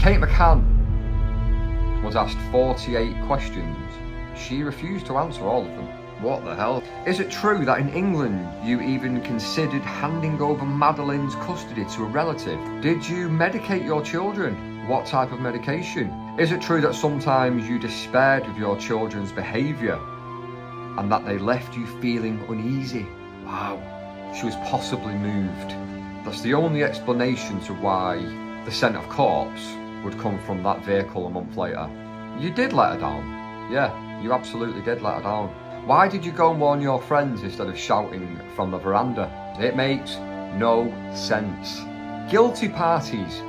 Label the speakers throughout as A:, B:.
A: Kate McCann was asked 48 questions. She refused to answer all of them. What the hell? Is it true that in England you even considered handing over Madeline's custody to a relative? Did you medicate your children? What type of medication? Is it true that sometimes you despaired of your children's behaviour and that they left you feeling uneasy? Wow, she was possibly moved. That's the only explanation to why the scent of corpse would come from that vehicle a month later. You did let her down. Yeah, you absolutely did let her down. Why did you go and warn your friends instead of shouting from the veranda? It makes no sense. Guilty parties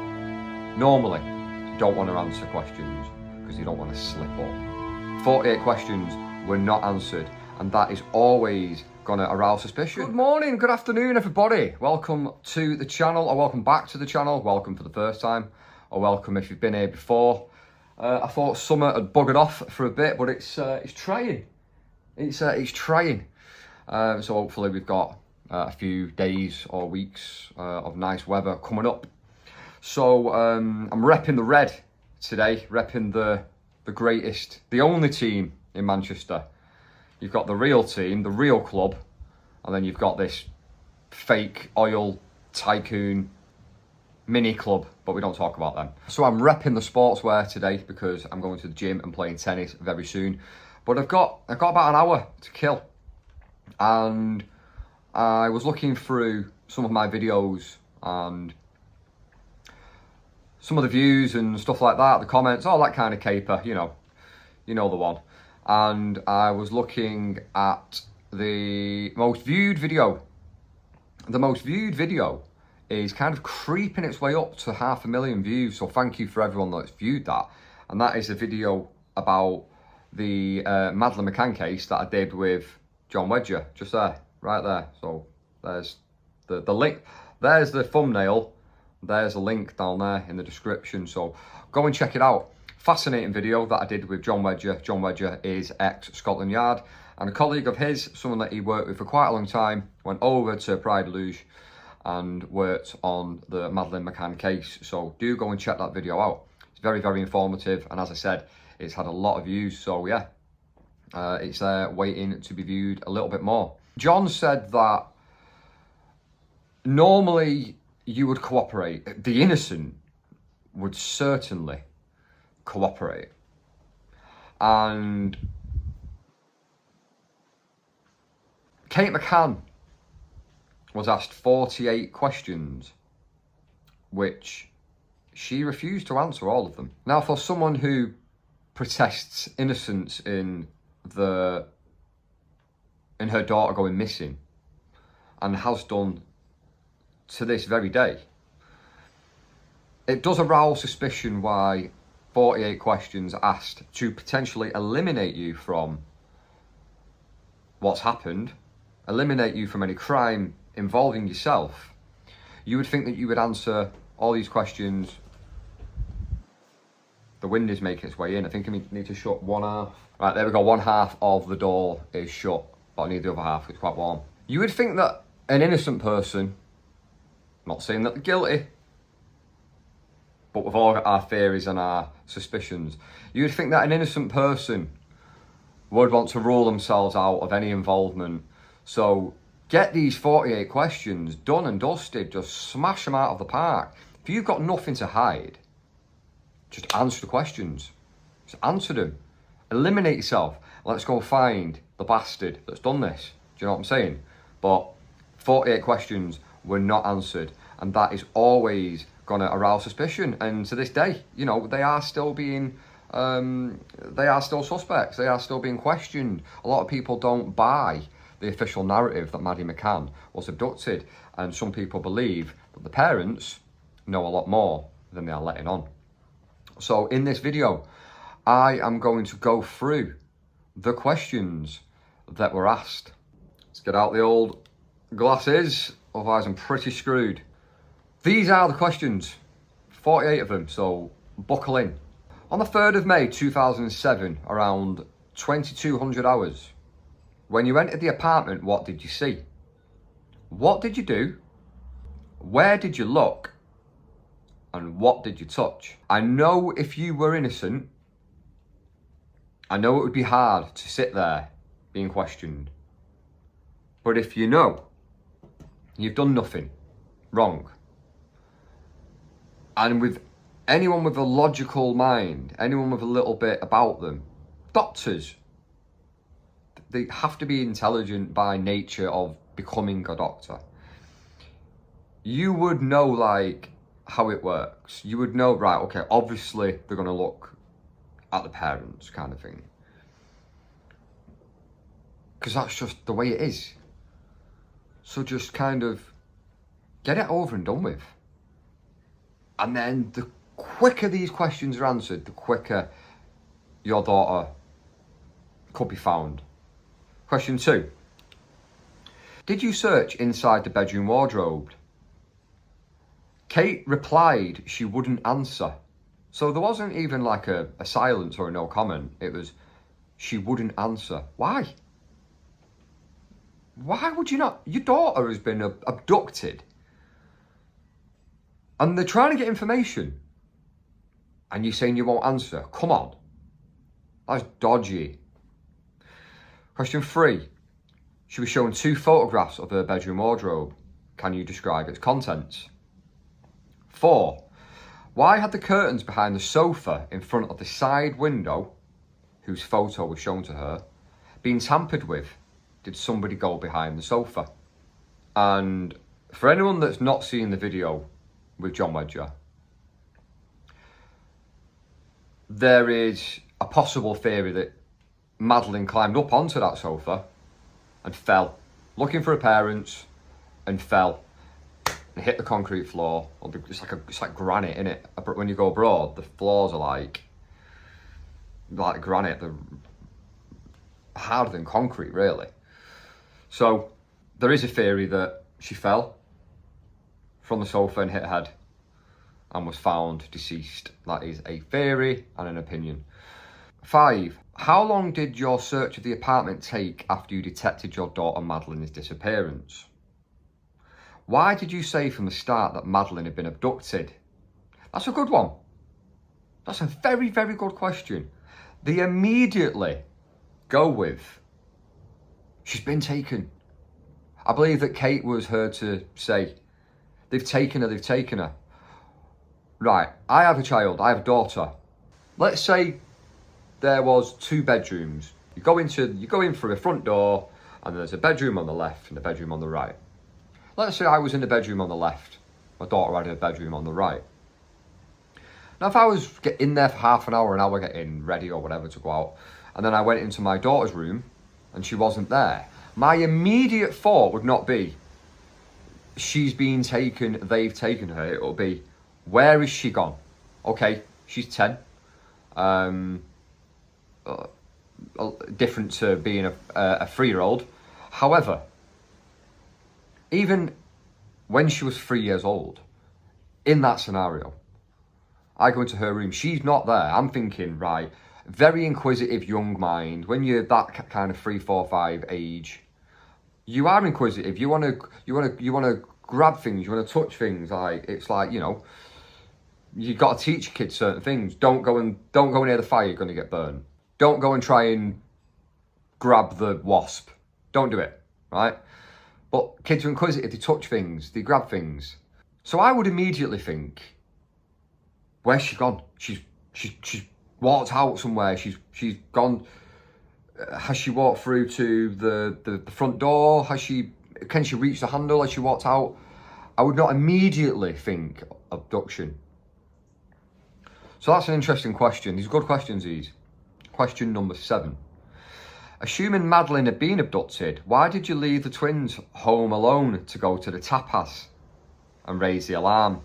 A: normally don't want to answer questions because they don't want to slip up. 48 questions were not answered, and that is always gonna arouse suspicion. Good morning, good afternoon, everybody. Welcome to the channel, or welcome back to the channel. Welcome for the first time, or welcome if you've been here before. I thought summer had buggered off for a bit, but it's trying. It's trying. So hopefully we've got a few days or weeks of nice weather coming up. So I'm repping the red today, repping the greatest, the only team in Manchester. You've got the real team, the real club, and then you've got this fake oil tycoon mini club, but we don't talk about them. So I'm repping the sportswear today because I'm going to the gym and playing tennis very soon. But I've got about an hour to kill, and I was looking through some of my videos and some of the views and stuff like that, the comments, all that kind of caper, you know the one. And I was looking at the most viewed video. The most viewed video is kind of creeping its way up to 500,000 views. So thank you for everyone that's viewed that. And that is a video about the Madeline McCann case that I did with Jon Wedger, just there, right there. So there's the link. There's the thumbnail. There's a link down there in the description. So go and check it out. Fascinating video that I did with Jon Wedger. Jon Wedger is ex-Scotland Yard, and a colleague of his, someone that he worked with for quite a long time, went over to Pride Luge and worked on the Madeline McCann case. So do go and check that video out. It's very, very informative, and as I said, it's had a lot of views. So yeah, it's there waiting to be viewed a little bit more. Jon said that normally you would cooperate. The innocent would certainly cooperate. And Kate McCann was asked 48 questions, which she refused to answer all of them. Now, for someone who protests innocence in her daughter going missing, and has done to this very day, it does arouse suspicion why 48 questions asked to potentially eliminate you from what's happened, eliminate you from any crime involving yourself. You would think that you would answer all these questions. The wind is making its way in. I think I need to shut one half. Right, there we go. One half of the door is shut, but I need the other half. It's quite warm. You would think that an innocent person, not saying that they're guilty, but we've all got our theories and our suspicions. You would think that an innocent person would want to rule themselves out of any involvement. So get these 48 questions done and dusted. Just smash them out of the park. If you've got nothing to hide, just answer the questions. Just answer them. Eliminate yourself. Let's go find the bastard that's done this. Do you know what I'm saying? But 48 questions were not answered, and that is always going to arouse suspicion. And to this day, they are still being they are still suspects. They are still being questioned. A lot of people don't buy the official narrative that Maddie McCann was abducted, and some people believe that the parents know a lot more than they are letting on. So in this video, I am going to go through the questions that were asked. Let's get out the old glasses, otherwise I'm pretty screwed. These are the questions, 48 of them, so buckle in. On the 3rd of May 2007, around 2200 hours, when you entered the apartment, what did you see? What did you do? Where did you look? And what did you touch? I know if you were innocent, I know it would be hard to sit there being questioned. But if you know you've done nothing wrong, and with anyone with a logical mind, anyone with a little bit about them, doctors, they have to be intelligent by nature of becoming a doctor. You would know, like, how it works. You would know, right, okay, obviously they're going to look at the parents, kind of thing. Because that's just the way it is. So just kind of get it over and done with. And then the quicker these questions are answered, the quicker your daughter could be found. Question 2. Did you search inside the bedroom wardrobe? Kate replied she wouldn't answer. So there wasn't even like a silence or a no comment. It was, she wouldn't answer. Why? Why would you not? Your daughter has been abducted. And they're trying to get information. And you're saying you won't answer. Come on. That's dodgy. Question 3. She was shown 2 photographs of her bedroom wardrobe. Can you describe its contents? 4. Why had the curtains behind the sofa in front of the side window, whose photo was shown to her, been tampered with? Did somebody go behind the sofa? And for anyone that's not seen the video with Jon Wedger, there is a possible theory that Madeline climbed up onto that sofa and fell, looking for her parents, and fell and hit the concrete floor. It's like granite, innit? When you go abroad, the floors are like granite. They're harder than concrete, really. So there is a theory that she fell from the sofa and hit her head and was found deceased. That is a theory and an opinion. 5. How long did your search of the apartment take after you detected your daughter Madeline's disappearance? Why did you say from the start that Madeline had been abducted? That's a good one. That's a very, very good question. They immediately go with, she's been taken. I believe that Kate was heard to say, they've taken her. Right, I have a child, I have a daughter. Let's say there was 2 bedrooms. You go in through a front door and there's a bedroom on the left and a bedroom on the right. Let's say I was in the bedroom on the left. My daughter had a bedroom on the right. Now, if I was in there for half an hour getting ready or whatever to go out, and then I went into my daughter's room and she wasn't there, my immediate thought would not be, she's been taken, they've taken her. It will be, where is she gone? Okay, she's 10. Different to being a 3-year-old. However, even when she was 3 years old, in that scenario, I go into her room, she's not there. I'm thinking, right, very inquisitive young mind. When you're that kind of 3, 4, 5 age, you are inquisitive. You want to grab things. You want to touch things. Like, it's like, you know, you got to teach kids certain things. Don't go near the fire. You're going to get burned. Don't go and try and grab the wasp. Don't do it, right? But kids are inquisitive. They touch things. They grab things. So I would immediately think, where's she gone? She's walked out somewhere. She's gone. Has she walked through to the front door? Can she reach the handle as she walked out? I would not immediately think abduction. So that's an interesting question. These are good questions, these. Question number 7. Assuming Madeline had been abducted, why did you leave the twins home alone to go to the Tapas and raise the alarm?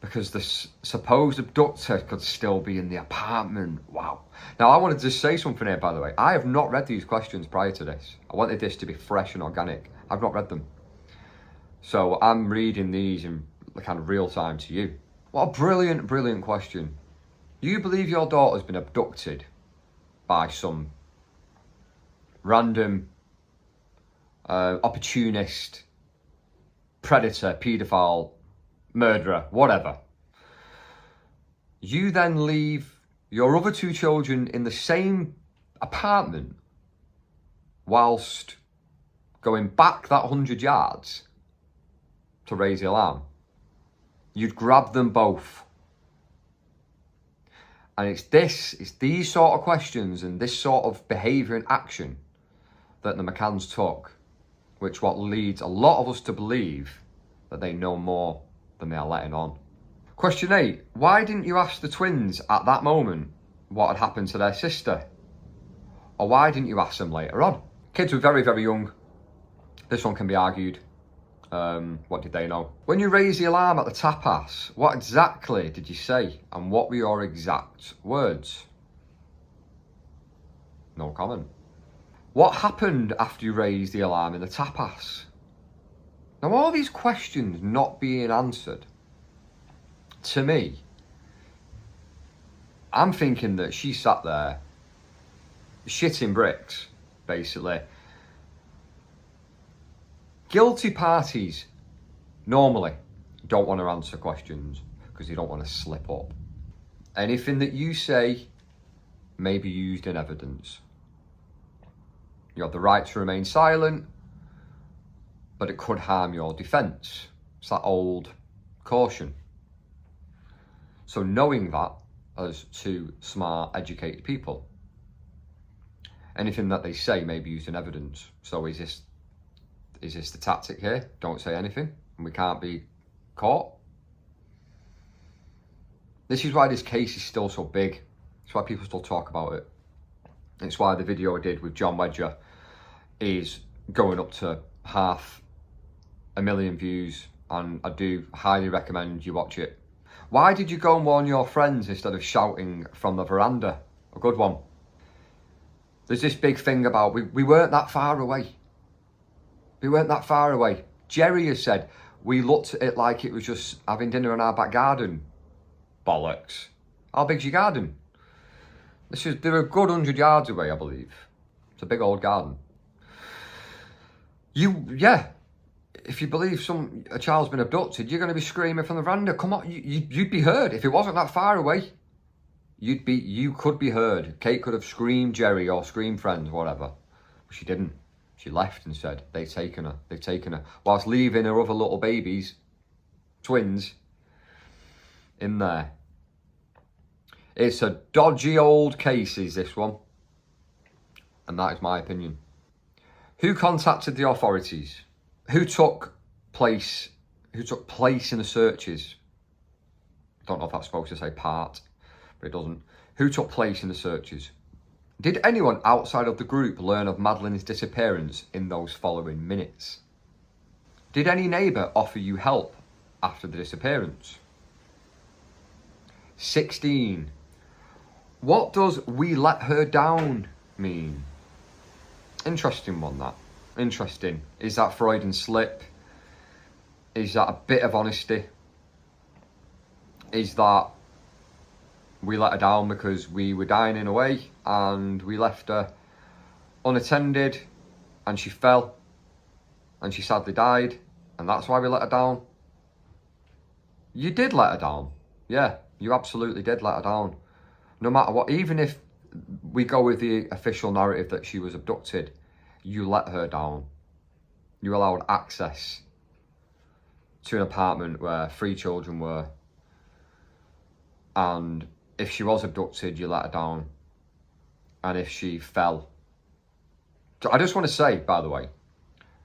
A: Because the supposed abductor could still be in the apartment. Wow. Now, I wanted to say something here, by the way. I have not read these questions prior to this. I wanted this to be fresh and organic. I've not read them. So I'm reading these in kind of real time to you. What a brilliant, brilliant question. You believe your daughter's been abducted by some random opportunist, predator, paedophile, murderer, whatever. You then leave your other 2 children in the same apartment whilst going back that 100 yards to raise the alarm. You'd grab them both. And it's these sort of questions and this sort of behaviour and action that the McCanns took, which what leads a lot of us to believe that they know more than they are letting on. Question 8. Why didn't you ask the twins at that moment what had happened to their sister? Or why didn't you ask them later on? Kids were very, very young. This one can be argued. What did they know? When you raised the alarm at the Tapas, what exactly did you say? And what were your exact words? No comment. What happened after you raised the alarm in the Tapas? Now, all these questions not being answered, to me, I'm thinking that she sat there shitting bricks, basically. Guilty parties normally don't want to answer questions because they don't want to slip up. Anything that you say may be used in evidence. You have the right to remain silent, but it could harm your defence. It's that old caution. So knowing that as 2 smart, educated people, anything that they say may be used in evidence. So is this the tactic here? Don't say anything and we can't be caught? This is why this case is still so big. It's why people still talk about it. It's why the video I did with Jon Wedger is going up to 500,000 views, and I do highly recommend you watch it. Why did you go and warn your friends instead of shouting from the veranda? A good one. There's this big thing about we weren't that far away. We weren't that far away. Jerry has said we looked at it like it was just having dinner in our back garden. Bollocks. How big's your garden? They're a good 100 yards away, I believe. It's a big old garden. If you believe a child's been abducted, you're going to be screaming from the veranda. Come on, you'd be heard. If it wasn't that far away, you could be heard. Kate could have screamed Jerry or screamed friends, whatever. But she didn't. She left and said they've taken her. Whilst leaving her other little babies, twins, in there. It's a dodgy old case, is this one. And that is my opinion. Who contacted the authorities? Who took place in the searches? Don't know if that's supposed to say part, but it doesn't. Who took place in the searches? Did anyone outside of the group learn of Madeline's disappearance in those following minutes? Did any neighbour offer you help after the disappearance? 16. What does "we let her down" mean? Interesting one, that. Interesting. Is that Freudian slip? Is that a bit of honesty? Is that we let her down because we were dining away and we left her unattended and she fell and she sadly died and that's why we let her down? You did let her down. Yeah, you absolutely did let her down. No matter what, even if we go with the official narrative that she was abducted, you let her down. You allowed access to an apartment where 3 children were. And if she was abducted, you let her down. And if she fell. So I just want to say, by the way,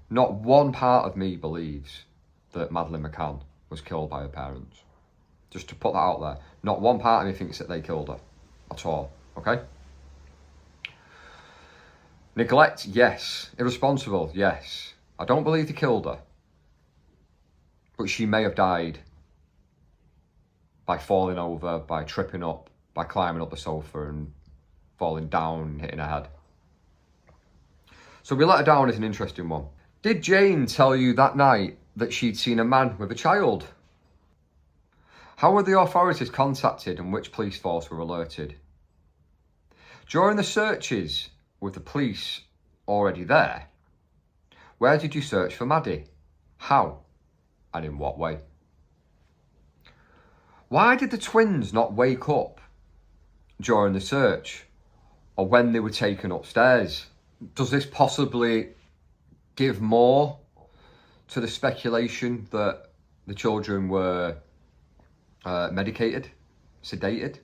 A: not one part of me believes that Madeline McCann was killed by her parents. Just to put that out there. Not one part of me thinks that they killed her. At all. Okay? Neglect, yes. Irresponsible, yes. I don't believe they killed her. But she may have died by falling over, by tripping up, by climbing up the sofa and falling down and hitting her head. So we let her down is an interesting one. Did Jane tell you that night that she'd seen a man with a child? How were the authorities contacted and which police force were alerted? During the searches, with the police already there, where did you search for Maddie? How? And in what way? Why did the twins not wake up during the search or when they were taken upstairs? Does this possibly give more to the speculation that the children were medicated, sedated?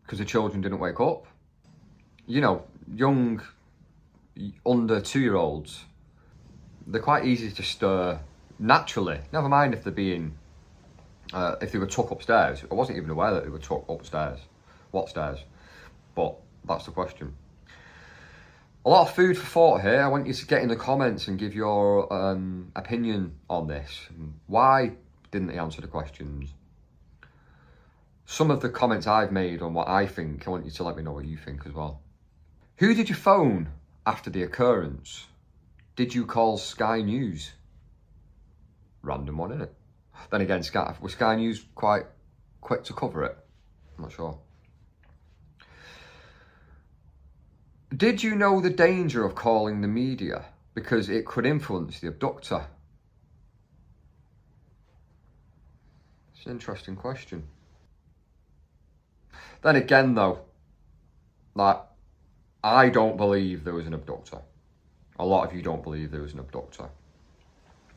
A: Because the children didn't wake up? You know, young, under 2-year-olds, they're quite easy to stir naturally. Never mind if they're being, if they were tucked upstairs. I wasn't even aware that they were tucked upstairs. What stairs? But that's the question. A lot of food for thought here. I want you to get in the comments and give your opinion on this. Why didn't they answer the questions? Some of the comments I've made on what I think, I want you to let me know what you think as well. Who did you phone after the occurrence? Did you call Sky News? Random one, innit? Then again, was Sky News quite quick to cover it? I'm not sure. Did you know the danger of calling the media because it could influence the abductor? It's an interesting question. Then again though, like, I don't believe there was an abductor. A lot of you don't believe there was an abductor.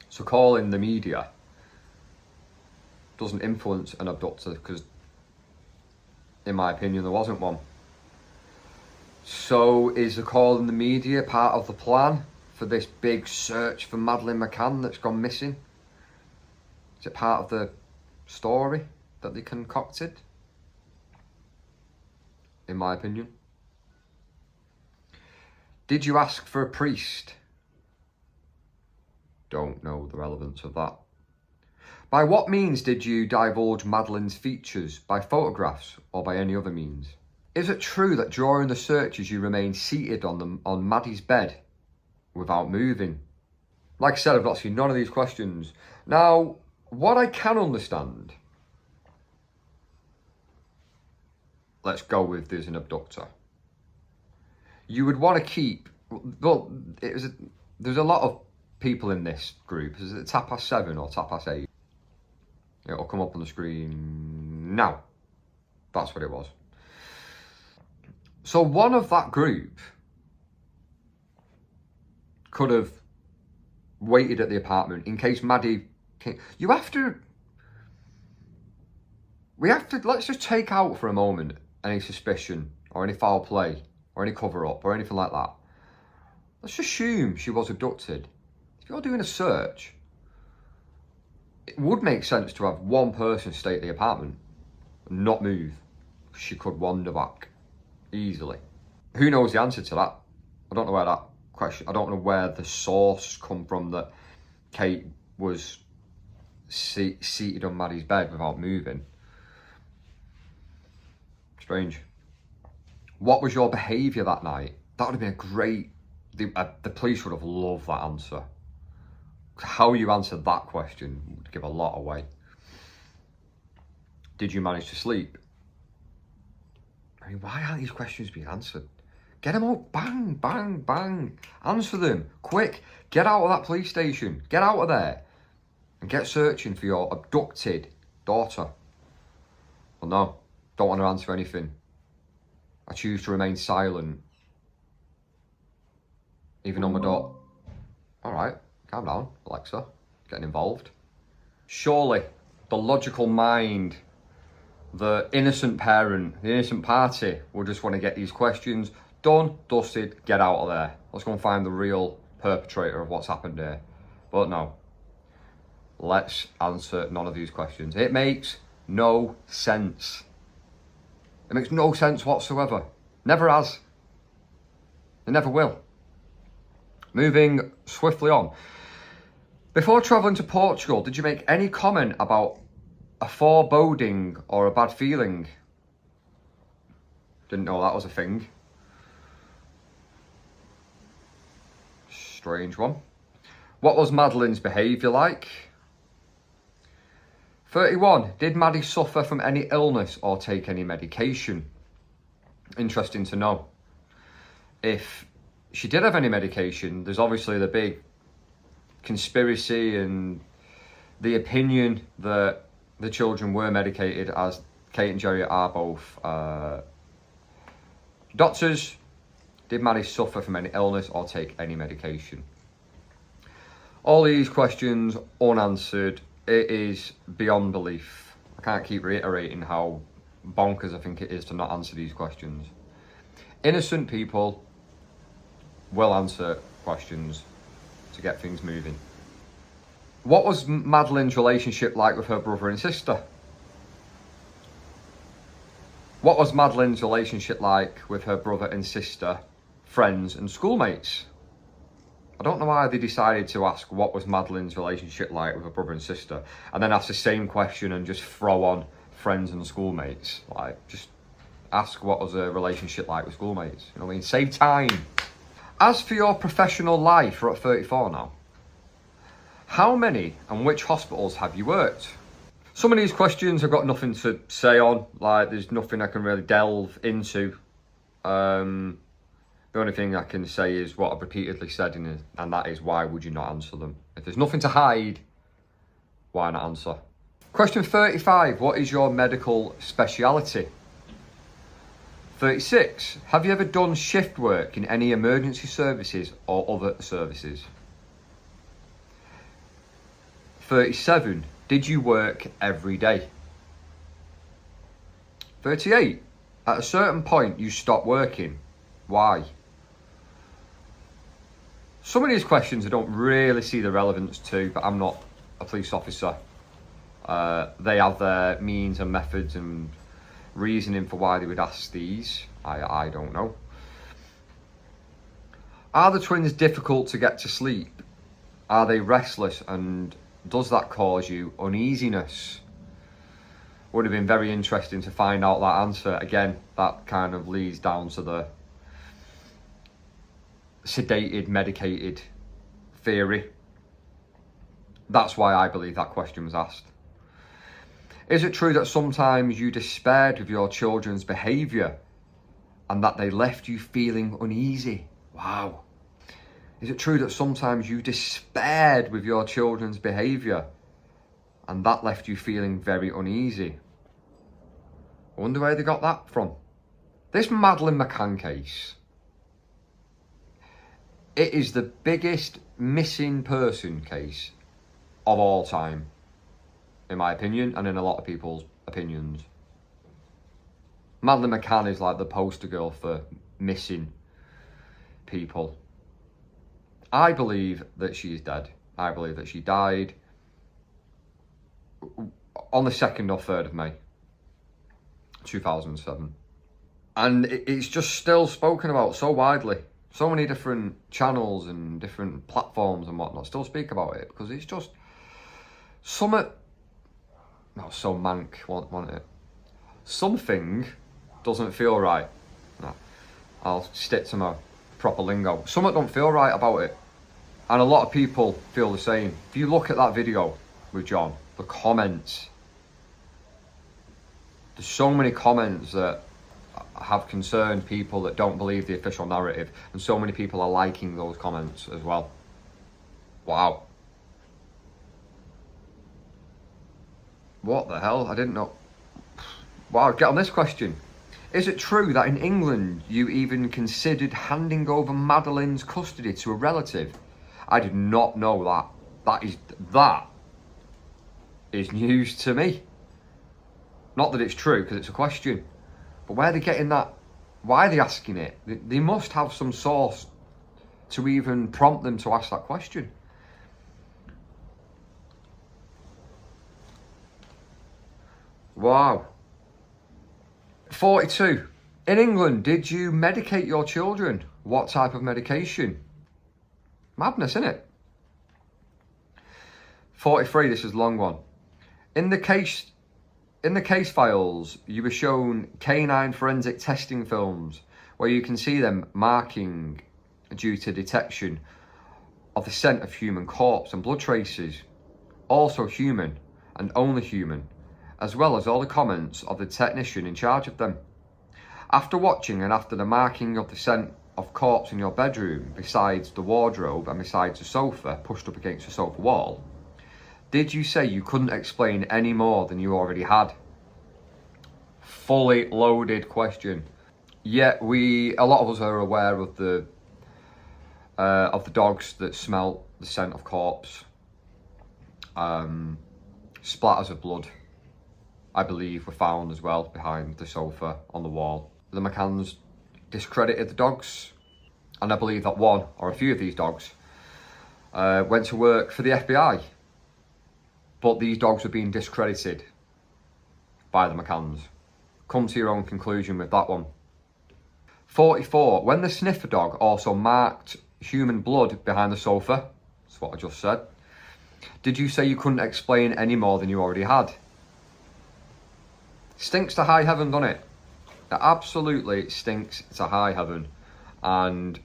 A: So calling the media doesn't influence an abductor because, in my opinion, there wasn't one. So is the call in the media part of the plan for this big search for Madeline McCann that's gone missing? Is it part of the story that they concocted? In my opinion. Did you ask for a priest? Don't know the relevance of that. By what means did you divulge Madeline's features? By photographs or by any other means? Is it true that during the searches you remained seated on Maddie's bed without moving? Like I said, I've not seen none of these questions. Now, what I can understand, let's go with there's an abductor. You would want to keep, well, there's a lot of people in this group. Is it Tapas 7 or Tapas 8? It'll come up on the screen now. That's what it was. So one of that group could have waited at the apartment in case Maddie came. Let's just take out for a moment any suspicion or any foul play or any cover-up or anything like that. Let's assume she was abducted. If you're doing a search, it would make sense to have one person stay at the apartment and not move. She could wander back easily. Who knows the answer to that? I don't know where that question, I don't know where the source come from that Kate was seated on Maddie's bed without moving. Strange. What was your behaviour that night? That would have been a great, the police would have loved that answer. How you answered that question would give a lot away. Did you manage to sleep? I mean, why aren't these questions being answered? Get them out, bang, bang, bang. Answer them, quick. Get out of that police station. Get out of there. And get searching for your abducted daughter. Well, no, don't want to answer anything. I choose to remain silent. Even on my daughter. All right, calm down, Alexa. Getting involved. Surely, the logical mind, the innocent parent, the innocent party will just want to get these questions done, dusted, get out of there. Let's go and find the real perpetrator of what's happened here. But no. Let's answer none of these questions. It makes no sense. It makes no sense whatsoever. Never has. It never will. Moving swiftly on. Before travelling to Portugal, did you make any comment about a foreboding or a bad feeling? Didn't know that was a thing. Strange one. What was Madeline's behaviour like? 31. Did Maddie suffer from any illness or take any medication? Interesting to know. If she did have any medication, there's obviously the big conspiracy and the opinion that the children were medicated, as Kate and Jerry are both doctors. Did Maddie suffer from any illness or take any medication? All these questions unanswered. It is beyond belief. I can't keep reiterating how bonkers I think it is to not answer these questions. Innocent people will answer questions to get things moving. What was Madeline's relationship like with her brother and sister? What was Madeline's relationship like with her brother and sister, friends and schoolmates? I don't know why they decided to ask what was Madeline's relationship like with her brother and sister, and then ask the same question and just throw on friends and schoolmates. Like, just ask what was her relationship like with schoolmates. You know what I mean? Save time. As for your professional life, you're at 34 now. How many and which hospitals have you worked? Some of these questions I've got nothing to say on. Like, there's nothing I can really delve into. The only thing I can say is what I've repeatedly said, and that is, why would you not answer them? If there's nothing to hide, why not answer? Question 35, what is your medical speciality? 36, have you ever done shift work in any emergency services or other services? 37, did you work every day? 38, at a certain point you stopped working. Why? Some of these questions I don't really see the relevance to, but I'm not a police officer. They have their means and methods and reasoning for why they would ask these. I don't know. Are the twins difficult to get to sleep? Are they restless, and does that cause you uneasiness? Would have been very interesting to find out that answer. Again, that kind of leads down to the sedated, medicated theory. That's why I believe that question was asked. Is it true that sometimes you despaired with your children's behaviour and that they left you feeling uneasy? Wow. Is it true that sometimes you despaired with your children's behaviour and that left you feeling very uneasy? I wonder where they got that from. This Madeline McCann case, it is the biggest missing person case of all time, in my opinion, and in a lot of people's opinions. Madeline McCann is like the poster girl for missing people. I believe that she is dead. I believe that she died on the 2nd or 3rd of May, 2007. And it's just still spoken about so widely. So many different channels and different platforms and whatnot still speak about it, because it's just not so mank, want it. Something doesn't feel right. No, I'll stick to my proper lingo. Something don't feel right about it. And a lot of people feel the same. If you look at that video with Jon, the comments, there's so many comments that have concerned people that don't believe the official narrative, and so many people are liking those comments as well. Wow. What the hell? I didn't know. Wow, get on this question. Is it true that in England you even considered handing over Madeline's custody to a relative? I did not know that. That is news to me. Not that it's true, because it's a question. But where are they getting that? Why are they asking it? They must have some source to even prompt them to ask that question. Wow. 42. In England, did you medicate your children? What type of medication? Madness, isn't it? 43, this is a long one. In the case files, you were shown canine forensic testing films where you can see them marking due to detection of the scent of human corpse and blood traces, also human and only human, as well as all the comments of the technician in charge of them. After watching and after the marking of the scent of corpse in your bedroom, besides the wardrobe and besides the sofa pushed up against the sofa wall, Did you say you couldn't explain any more than you already had? Fully loaded question. Yeah, a lot of us are aware of the dogs that smelt the scent of corpse. Splatters of blood, I believe, were found as well behind the sofa on the wall. The McCanns discredited the dogs, and I believe that one or a few of these dogs went to work for the FBI. But these dogs were being discredited by the McCanns. Come to your own conclusion with that one. 44. When the sniffer dog also marked human blood behind the sofa, that's what I just said, did you say you couldn't explain any more than you already had? Stinks to high heaven, doesn't it? It absolutely stinks to high heaven. And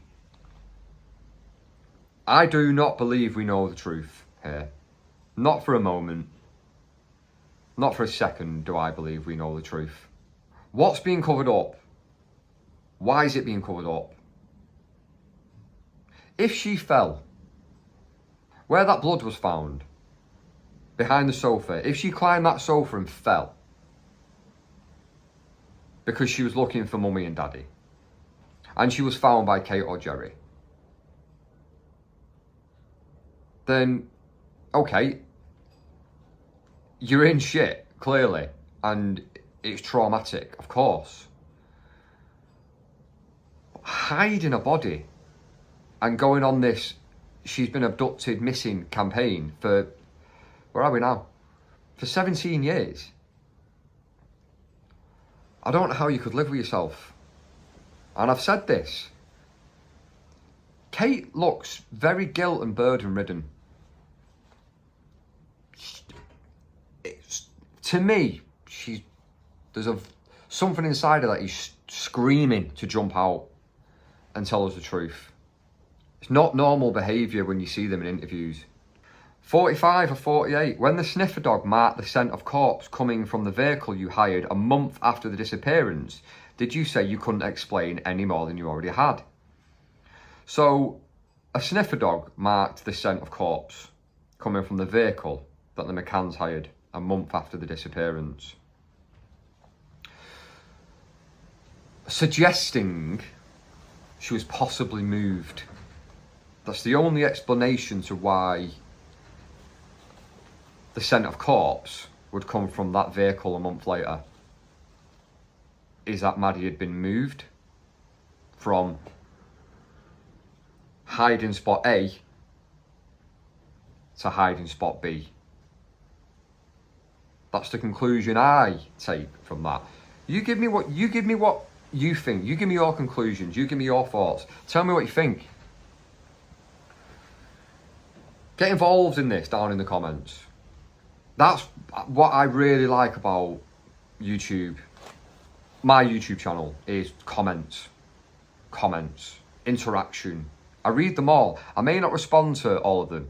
A: I do not believe we know the truth here. Not for a moment. Not for a second do I believe we know the truth. What's being covered up? Why is it being covered up? If she fell, where that blood was found, behind the sofa, if she climbed that sofa and fell because she was looking for mummy and daddy, and she was found by Kate or Jerry, then, okay, you're in shit, clearly, and it's traumatic, of course. Hiding a body and going on this she's been abducted missing campaign for, where are we now? For 17 years. I don't know how you could live with yourself. And I've said this. Kate looks very guilt and burden ridden. To me, there's something inside her that is screaming to jump out and tell us the truth. It's not normal behaviour when you see them in interviews. 45 or 48. When the sniffer dog marked the scent of corpse coming from the vehicle you hired a month after the disappearance, did you say you couldn't explain any more than you already had? So, a sniffer dog marked the scent of corpse coming from the vehicle that the McCanns hired a month after the disappearance, suggesting she was possibly moved. That's the only explanation to why the scent of corpse would come from that vehicle a month later, is that Maddie had been moved from hiding spot A to hiding spot B. That's the conclusion I take from that. You give me what you think. You give me your conclusions. You give me your thoughts. Tell me what you think. Get involved in this down in the comments. That's what I really like about YouTube. My YouTube channel is comments, interaction. I read them all. I may not respond to all of them.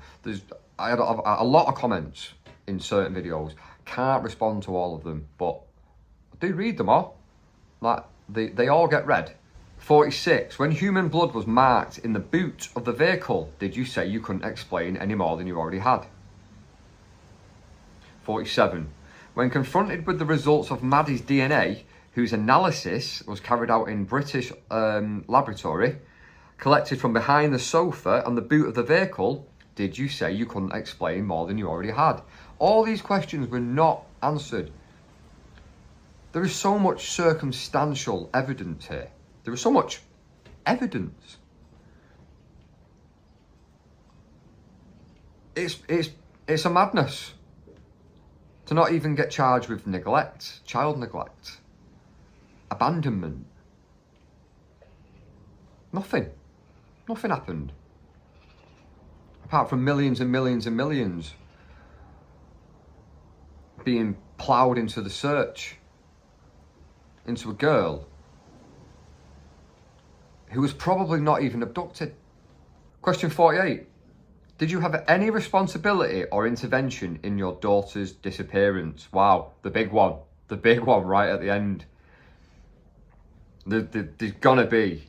A: I had a lot of comments in certain videos. Can't respond to all of them, but I do read them all. Like they all get read. 46. When human blood was marked in the boot of the vehicle, did you say you couldn't explain any more than you already had? 47. When confronted with the results of Maddie's DNA, whose analysis was carried out in British laboratory, collected from behind the sofa and the boot of the vehicle, did you say you couldn't explain more than you already had? All these questions were not answered. There is so much circumstantial evidence here. There is so much evidence. It's a madness to not even get charged with neglect, child neglect, abandonment. Nothing happened. Apart from millions and millions and millions being ploughed into the search into a girl who was probably not even abducted. Question 48. Did you have any responsibility or intervention in your daughter's disappearance? Wow, the big one right at the end. There's gonna be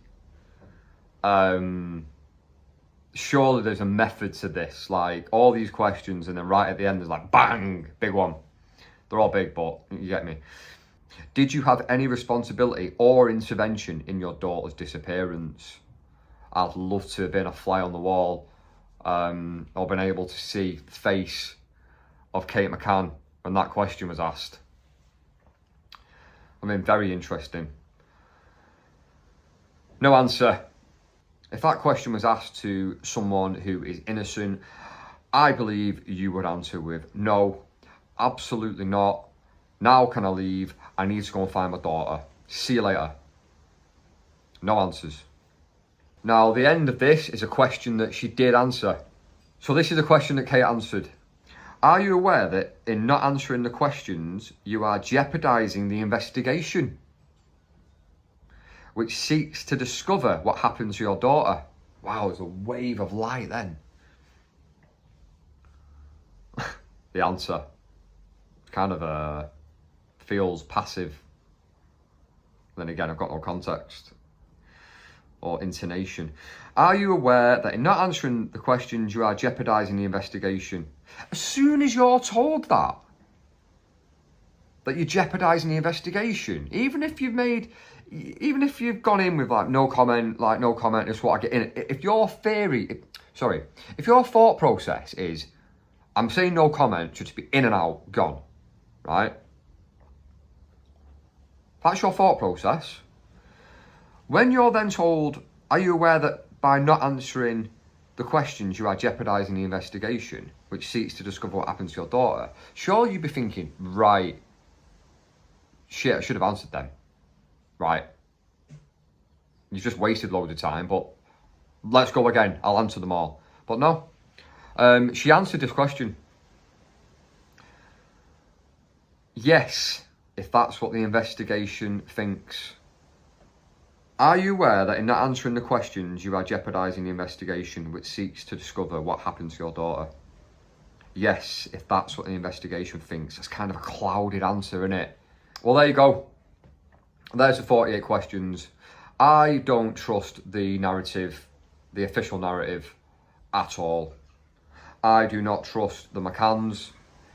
A: surely there's a method to this. Like, all these questions, and then right at the end, there's like, bang, big one. They're all big, but you get me. Did you have any responsibility or intervention in your daughter's disappearance? I'd love to have been a fly on the wall, or been able to see the face of Kate McCann when that question was asked. I mean, very interesting. No answer. If that question was asked to someone who is innocent, I believe you would answer with, no, absolutely not. Now can I leave? I need to go and find my daughter. See you later. No answers. Now, the end of this is a question that she did answer. So this is a question that Kate answered. Are you aware that in not answering the questions, you are jeopardising the investigation, which seeks to discover what happened to your daughter? Wow, it's a wave of light then. The answer kind of feels passive. Then again, I've got no context or intonation. Are you aware that in not answering the questions, you are jeopardising the investigation? As soon as you're told that you're jeopardising the investigation, even if you've gone in with like no comment, is what I get in. If your thought process is, I'm saying no comment, just be in and out, gone, right? That's your thought process. When you're then told, are you aware that by not answering the questions, you are jeopardising the investigation, which seeks to discover what happened to your daughter? Surely you'd be thinking, right, shit, I should have answered them. Right. You've just wasted loads of time, but let's go again. I'll answer them all. But no. She answered this question. Yes, if that's what the investigation thinks. Are you aware that in not answering the questions, you are jeopardising the investigation, which seeks to discover what happened to your daughter? Yes, if that's what the investigation thinks. That's kind of a clouded answer, isn't it? Well, there you go. There's the 48 questions. I don't trust the narrative, the official narrative, at all. I do not trust the McCanns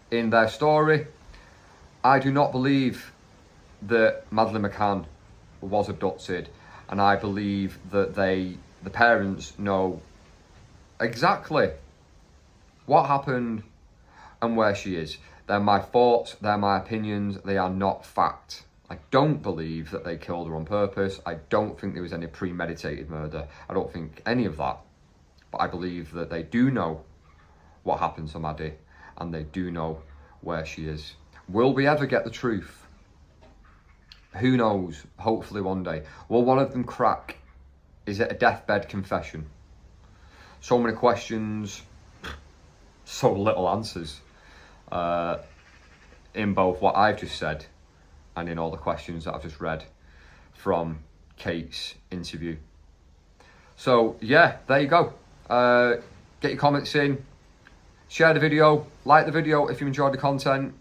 A: in their story. I do not believe that Madeline McCann was abducted, and I believe that the parents know exactly what happened and where she is. They're my thoughts, they're my opinions, they are not fact. I don't believe that they killed her on purpose. I don't think there was any premeditated murder. I don't think any of that. But I believe that they do know what happened to Maddie, and they do know where she is. Will we ever get the truth? Who knows? Hopefully one day. Will one of them crack? Is it a deathbed confession? So many questions, so little answers. In both what I've just said and in all the questions that I've just read from Kate's interview. So yeah, there you go. Get your comments in, share the video, like the video if you enjoyed the content.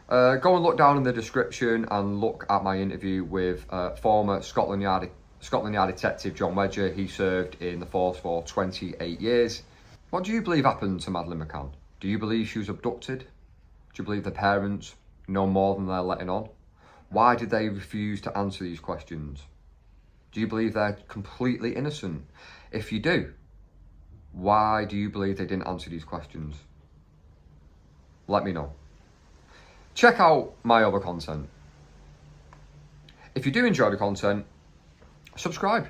A: Go and look down in the description and look at my interview with former Scotland Yard detective Jon Wedger. He served in the force for 28 years. What do you believe happened to Madeline McCann? Do you believe she was abducted? Do you believe the parents know more than they're letting on? Why did they refuse to answer these questions? Do you believe they're completely innocent? If you do, why do you believe they didn't answer these questions? Let me know. Check out my other content. If you do enjoy the content, subscribe.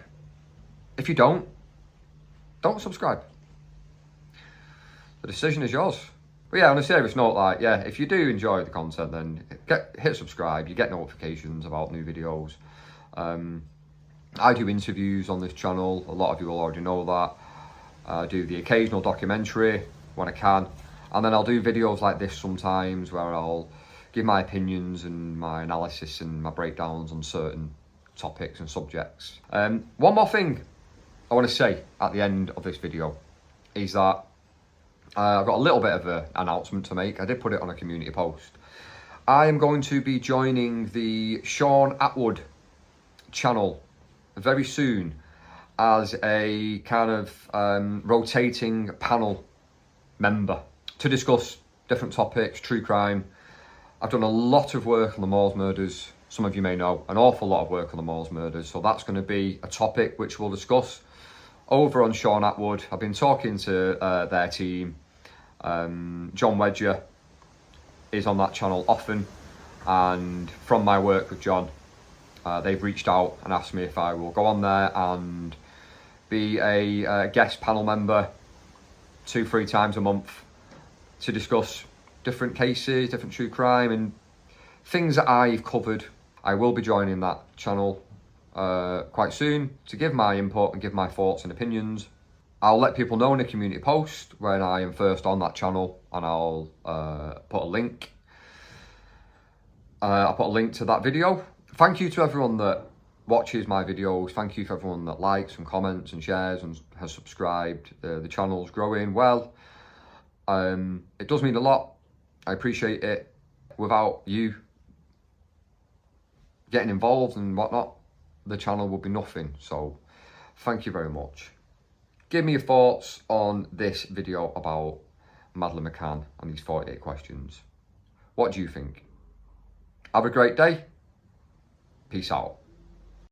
A: If you don't subscribe. The decision is yours. But yeah, on a serious note, like, yeah, if you do enjoy the content, then hit subscribe. You get notifications about new videos. I do interviews on this channel. A lot of you will already know that. I do the occasional documentary when I can. And then I'll do videos like this sometimes where I'll give my opinions and my analysis and my breakdowns on certain topics and subjects. One more thing I want to say at the end of this video is that I've got a little bit of an announcement to make. I did put it on a community post. I am going to be joining the Sean Atwood channel very soon. as a kind of rotating panel member to discuss different topics, true crime. I've done a lot of work on the Moors murders. Some of you may know, an awful lot of work on the Moors murders. So that's going to be a topic which we'll discuss over on Sean Atwood. I've been talking to their team. Jon Wedger is on that channel often. And from my work with John, they've reached out and asked me if I will go on there and be a guest panel member 2-3 times a month to discuss different cases, different true crime and things that I've covered. I will be joining that channel quite soon to give my input and give my thoughts and opinions. I'll let people know in a community post when I am first on that channel, and I'll put a link. I'll put a link to that video. Thank you to everyone that watches my videos. Thank you to everyone that likes and comments and shares and has subscribed. The channel's growing well. It does mean a lot. I appreciate it. Without you getting involved and whatnot, the channel would be nothing. So thank you very much. Give me your thoughts on this video about Madeline McCann and these 48 questions. What do you think? Have a great day. Peace out.